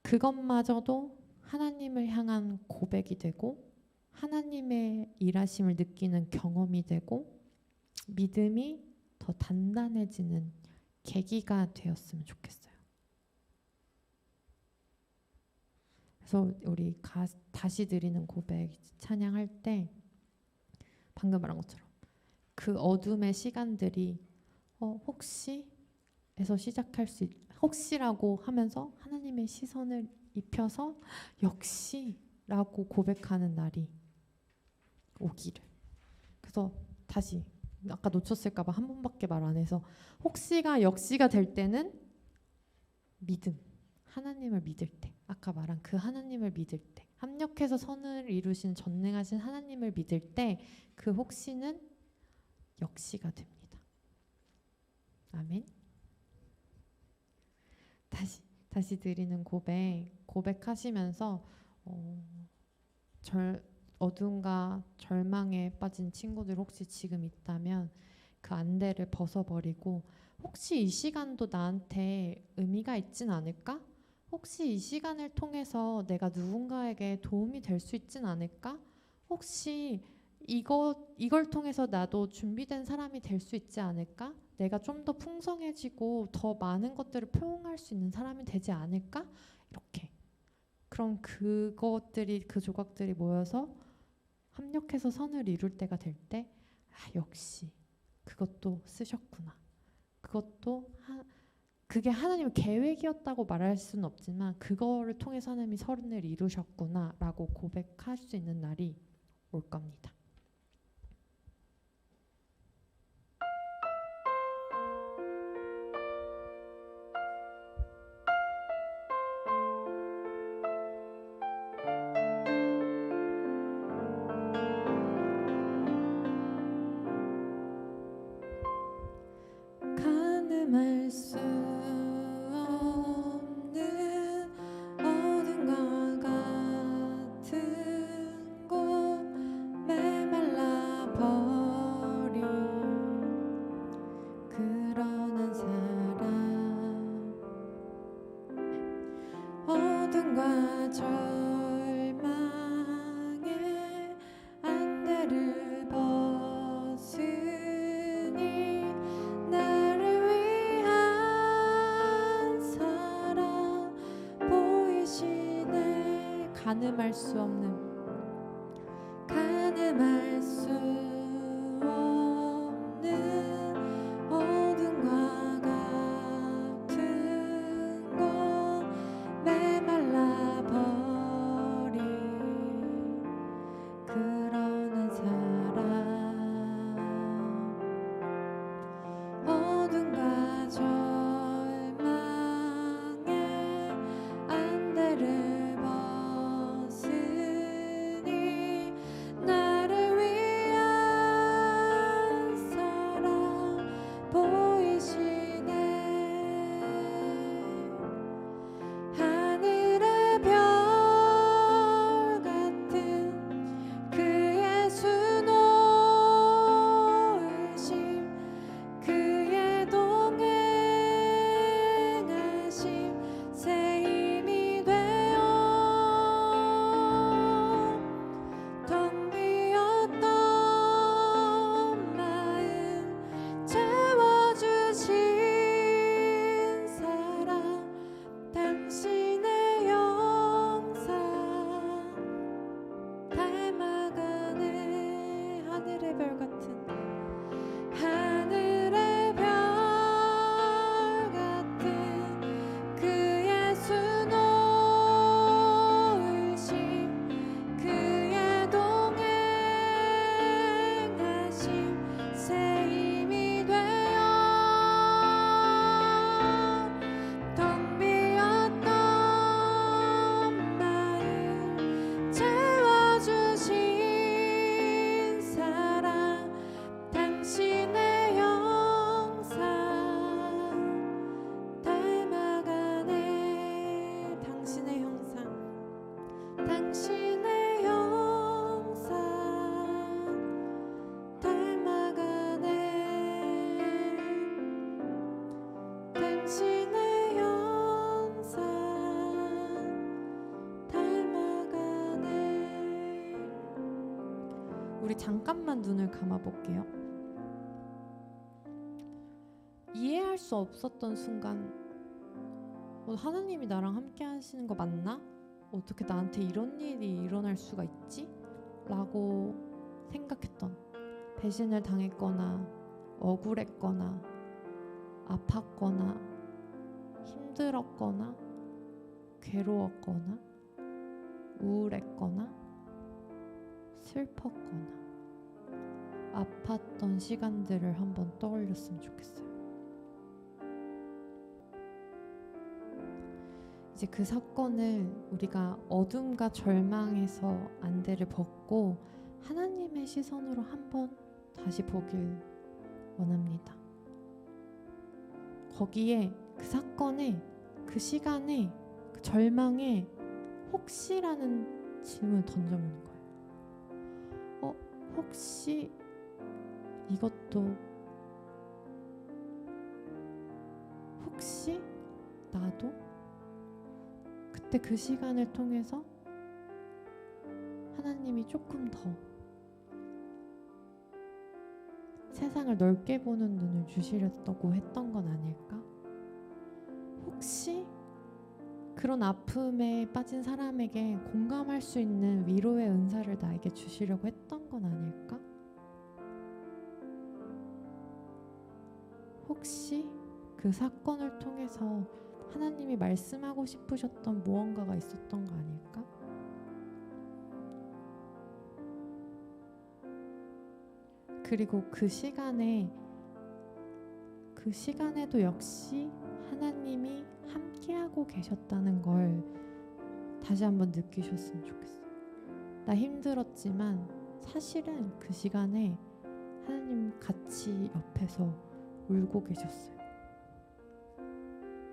그것마저도 하나님을 향한 고백이 되고 하나님의 일하심을 느끼는 경험이 되고 믿음이 더 단단해지는 계기가 되었으면 좋겠어요. 그래서 우리 다시 드리는 고백 찬양할 때 방금 말한 것처럼 그 어둠의 시간들이 혹시에서 시작할 수 혹시라고 하면서 하나님의 시선을 입혀서 역시라고 고백하는 날이 오기를. 그래서 다시 아까 놓쳤을까봐 한 번밖에 말 안 해서 혹시가 역시가 될 때는 믿음, 하나님을 믿을 때, 아까 말한 그 하나님을 믿을 때, 합력해서 선을 이루신 전능하신 하나님을 믿을 때 그 혹시는 역시가 됩니다. 아멘. 다시 드리는 고백하시면서 어둠과 절망에 빠진 친구들 혹시 지금 있다면 그 안대를 벗어버리고 혹시 이 시간도 나한테 의미가 있진 않을까? 혹시 이 시간을 통해서 내가 누군가에게 도움이 될 수 있진 않을까? 혹시 이걸 통해서 나도 준비된 사람이 될 수 있지 않을까? 내가 좀 더 풍성해지고 더 많은 것들을 포용할 수 있는 사람이 되지 않을까? 이렇게. 그럼 그 조각들이 모여서 합력해서 선을 이룰 때가 될 때 역시 그것도 쓰셨구나. 그게 하나님의 계획이었다고 말할 수는 없지만 그거를 통해서 하나님이 선을 이루셨구나 라고 고백할 수 있는 날이 올 겁니다. 가늠할 수 없는 어둠과 같은 곳 메말라 버린 그런 한 사람 어둠과 절망의 안대를 벗으니 나를 위한 사랑 보이시네. 가늠할 수 없는 어둠과 같은 곳 메말라 버린 그런 한 사람 어둠과 절망의 안대를 벗으니 나를 위한 당신의 형상 닮아가네. 당신의 형상 닮아가네. 우리 잠깐만 눈을 감아 볼게요. 이해할 수 없었던 순간, 하나님이 나랑 함께 하시는 거 맞나? 어떻게 나한테 이런 일이 일어날 수가 있지? 라고 생각했던, 배신을 당했거나 억울했거나 아팠거나 힘들었거나 괴로웠거나 우울했거나 슬펐거나 아팠던 시간들을 한번 떠올렸으면 좋겠어요. 이제 그 사건을 우리가 어둠과 절망에서 안대를 벗고 하나님의 시선으로 한번 다시 보길 원합니다. 거기에 그 사건에, 그 시간에, 그 절망에 혹시라는 질문을 던져보는 거예요. 혹시 이것도, 혹시 나도? 그때 그 시간을 통해서 하나님이 조금 더 세상을 넓게 보는 눈을 주시려고 했던 건 아닐까? 혹시 그런 아픔에 빠진 사람에게 공감할 수 있는 위로의 은사를 나에게 주시려고 했던 건 아닐까? 혹시 그 사건을 통해서 하나님이 말씀하고 싶으셨던 무언가가 있었던 거 아닐까? 그리고 그 시간에도 역시 하나님이 함께하고 계셨다는 걸 다시 한번 느끼셨으면 좋겠어요. 나 힘들었지만 사실은 그 시간에 하나님 같이 옆에서 울고 계셨어요.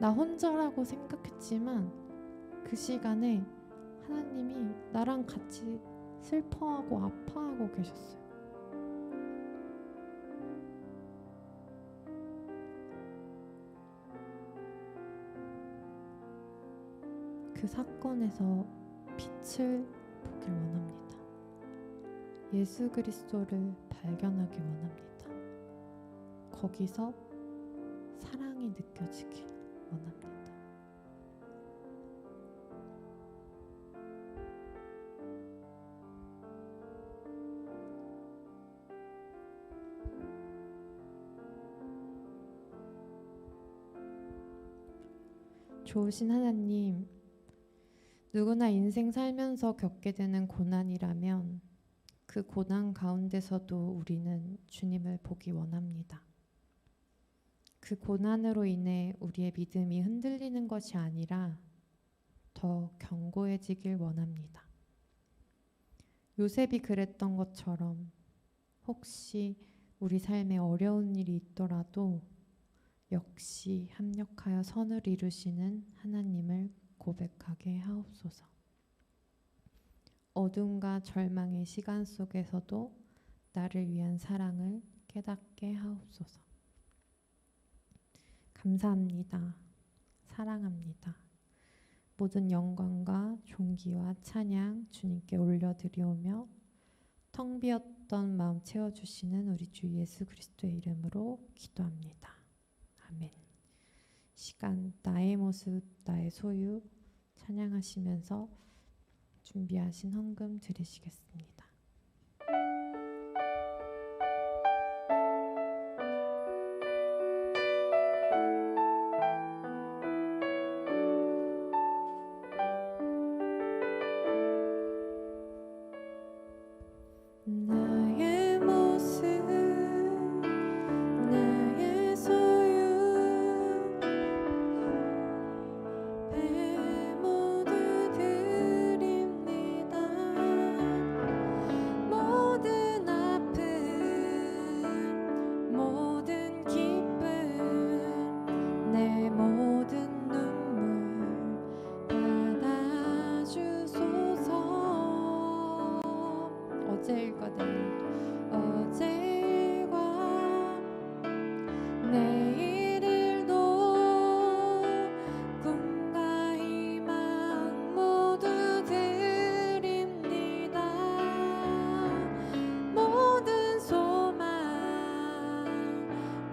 나 혼자라고 생각했지만 그 시간에 하나님이 나랑 같이 슬퍼하고 아파하고 계셨어요. 그 사건에서 빛을 보길 원합니다. 예수 그리스도를 발견하길 원합니다. 거기서 사랑이 느껴지길 원합니다. 좋으신 하나님, 누구나 인생 살면서 겪게 되는 고난이라면 그 고난 가운데서도 우리는 주님을 보기 원합니다. 그 고난으로 인해 우리의 믿음이 흔들리는 것이 아니라 더 견고해지길 원합니다. 요셉이 그랬던 것처럼 혹시 우리 삶에 어려운 일이 있더라도 역시 합력하여 선을 이루시는 하나님을 고백하게 하옵소서. 어둠과 절망의 시간 속에서도 나를 위한 사랑을 깨닫게 하옵소서. 감사합니다. 사랑합니다. 모든 영광과 존귀와 찬양 주님께 올려드리오며 텅 비었던 마음 채워주시는 우리 주 예수 그리스도의 이름으로 기도합니다. 아멘. 시간 나의 모습 나의 소유 찬양하시면서 준비하신 헌금 드리시겠습니다. 나의 모습 나의 소유 배 모두 드립니다. 어제일과 내일도 어제일과 내일일도 꿈과 희망 모두 드립니다. 모든 소망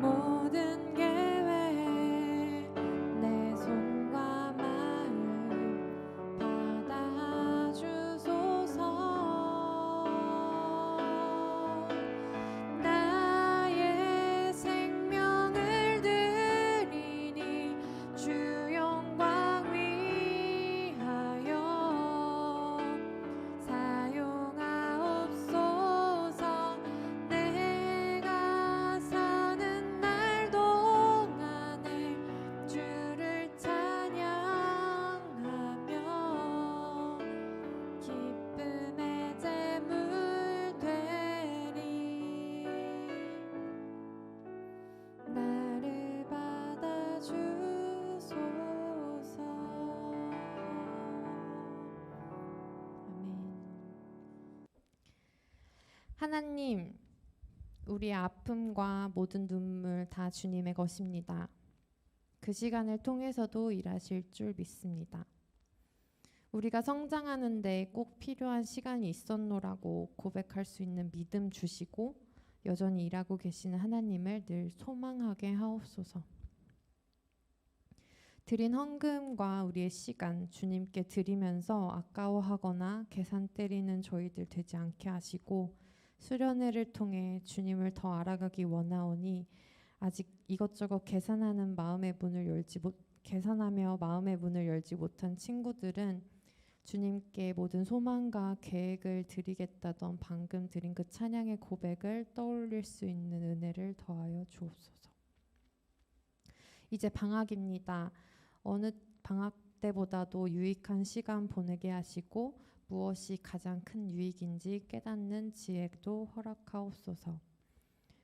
모든 계획 내 손과 마음 받아주소서. 나의 생명을 드리니 주 영광 위하여 사용하옵소서. 내가 사는 날 동안에 주를 찬양하며 기쁨의 제물 되리. 나를 받아주소서. 아멘. 하나님, 우리의 아픔과 모든 눈물 다 주님의 것입니다. 그 시간을 통해서도 일하실 줄 믿습니다. 우리가 성장하는데 꼭 필요한 시간이 있었노라고 고백할 수 있는 믿음 주시고 여전히 일하고 계시는 하나님을 늘 소망하게 하옵소서. 드린 헌금과 우리의 시간 주님께 드리면서 아까워하거나 계산 때리는 저희들 되지 않게 하시고 수련회를 통해 주님을 더 알아가기 원하오니 아직 이것저것 계산하며 마음의 문을 열지 못한 친구들은 주님께 모든 소망과 계획을 드리겠다던 방금 드린 그 찬양의 고백을 떠올릴 수 있는 은혜를 더하여 주옵소서. 이제 방학입니다. 어느 방학 때보다도 유익한 시간 보내게 하시고 무엇이 가장 큰 유익인지 깨닫는 지혜도 허락하옵소서.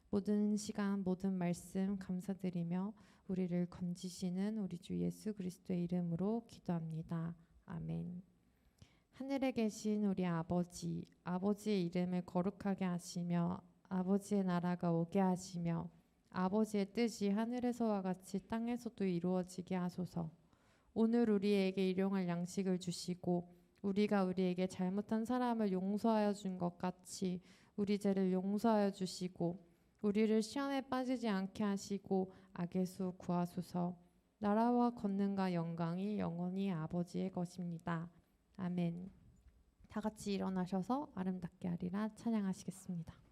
모든 시간 모든 말씀 감사드리며 우리를 건지시는 우리 주 예수 그리스도의 이름으로 기도합니다. 아멘. 하늘에 계신 우리 아버지, 아버지의 이름을 거룩하게 하시며 아버지의 나라가 오게 하시며 아버지의 뜻이 하늘에서와 같이 땅에서도 이루어지게 하소서. 오늘 우리에게 일용할 양식을 주시고 우리가 우리에게 잘못한 사람을 용서하여 준 것 같이 우리 죄를 용서하여 주시고 우리를 시험에 빠지지 않게 하시고 악에서 구하소서. 나라와 권능과 영광이 영원히 아버지의 것입니다. 아멘. 다 같이 일어나셔서 아름답게 하리라 찬양하시겠습니다.